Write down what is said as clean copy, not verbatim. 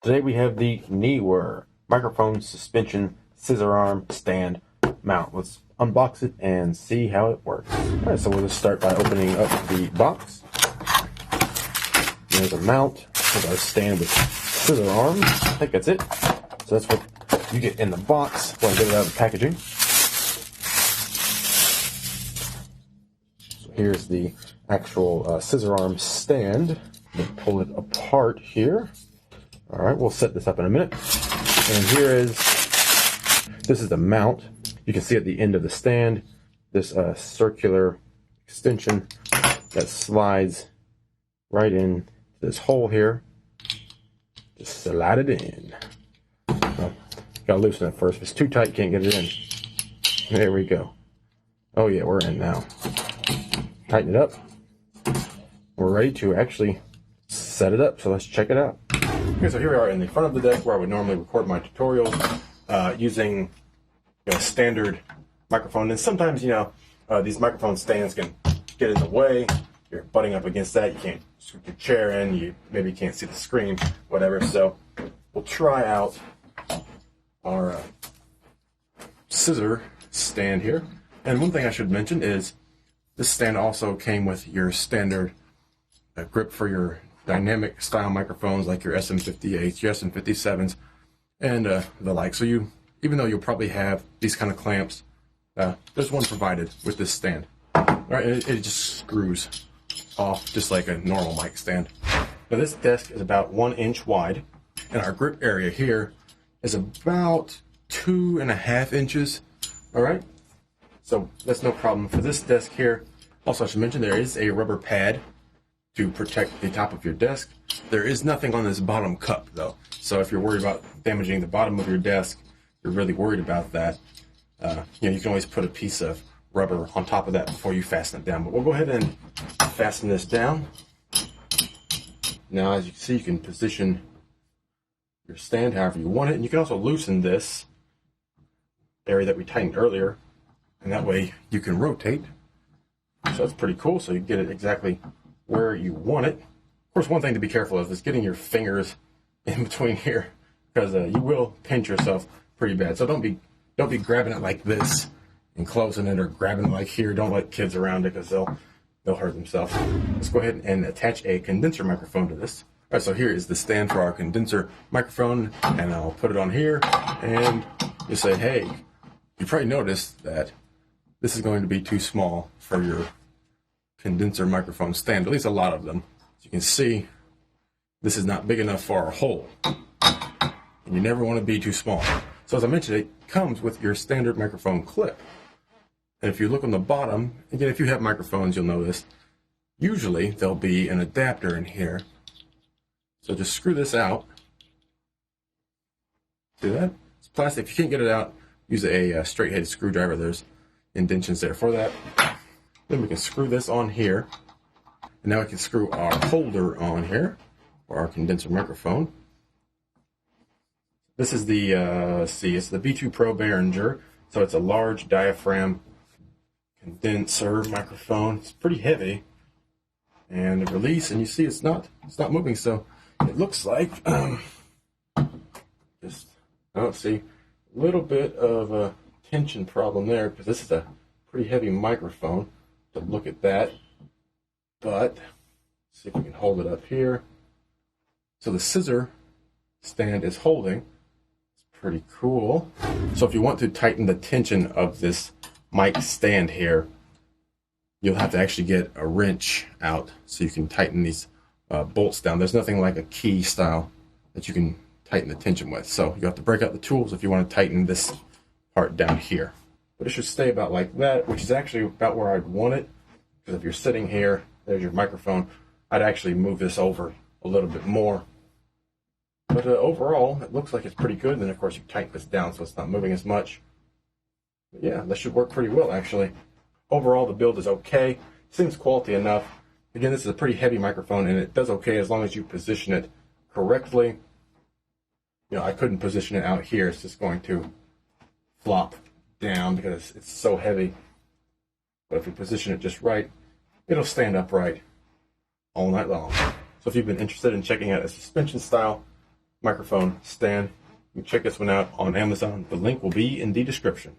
Today we have the Neewer microphone suspension scissor arm stand mount. Let's unbox it and see how it works. Alright, so we'll just start by opening up the box. There's a mount with our stand with scissor arms. I think that's it. So that's what you get in the box when I get it out of the packaging. So here's the actual scissor arm stand. We'll pull it apart here. Alright, we'll set this up in a minute. And this is the mount. You can see at the end of the stand, this circular extension that slides right in this hole here. Just slide it in. Oh, gotta loosen it first. If it's too tight, can't get it in. There we go. Oh yeah, we're in now. Tighten it up. We're ready to actually set it up, so let's check it out. Okay, so here we are in the front of the deck where I would normally record my tutorials using a standard microphone. And sometimes, these microphone stands can get in the way. You're butting up against that. You can't scoot your chair in. You maybe can't see the screen, whatever. So we'll try out our scissor stand here. And one thing I should mention is this stand also came with your standard grip for your dynamic style microphones like your SM58s, your SM57s, and the like. So even though you'll probably have these kind of clamps, there's one provided with this stand. All right, it just screws off just like a normal mic stand. Now this desk is about 1 inch wide, and our grip area here is about 2.5 inches. All right, so that's no problem for this desk here. Also, I should mention there is a rubber pad to protect the top of your desk. There is nothing on this bottom cup though. So if you're worried about damaging the bottom of your desk, you're really worried about that, you can always put a piece of rubber on top of that before you fasten it down. But we'll go ahead and fasten this down. Now, as you can see, you can position your stand however you want it. And you can also loosen this area that we tightened earlier. And that way you can rotate. So that's pretty cool. So you get it exactly where you want it. Of course, one thing to be careful of is getting your fingers in between here, because you will pinch yourself pretty bad. So don't be grabbing it like this and closing it, or grabbing it like here. Don't let kids around it, because they'll hurt themselves. Let's go ahead and attach a condenser microphone to this. All right, so here is the stand for our condenser microphone, and I'll put it on here, and you say, hey, you probably noticed that this is going to be too small for your condenser microphone stand, at least a lot of them. As you can see, this is not big enough for our hole, and you never want to be too small. So as I mentioned, it comes with your standard microphone clip. And if you look on the bottom, again, if you have microphones, you'll notice usually there'll be an adapter in here. So just screw this out. See that? It's plastic. If you can't get it out, use a straight-headed screwdriver. There's indentions there for that. Then we can screw this on here. And now we can screw our holder on here for our condenser microphone. This is the, it's the B2 Pro Behringer. So it's a large diaphragm condenser microphone. It's pretty heavy. And the release, and you see it's not moving. So it looks like, a little bit of a tension problem there, because this is a pretty heavy microphone. To look at that, but see if we can hold it up here. So the scissor stand is holding. It's pretty cool. So if you want to tighten the tension of this mic stand here, you'll have to actually get a wrench out so you can tighten these bolts down. There's nothing like a key style that you can tighten the tension with. So you have to break out the tools if you want to tighten this part down here. But it should stay about like that, which is actually about where I'd want it. Because if you're sitting here, there's your microphone, I'd actually move this over a little bit more. But overall, it looks like it's pretty good. And then, of course, you tighten this down so it's not moving as much. But yeah, that should work pretty well, actually. Overall, the build is okay. Seems quality enough. Again, this is a pretty heavy microphone, and it does okay as long as you position it correctly. I couldn't position it out here. It's just going to flop down because it's so heavy. But if you position it just right, it'll stand upright all night long. So if you've been interested in checking out a suspension style microphone stand. You can check this one out on Amazon. The link will be in the description.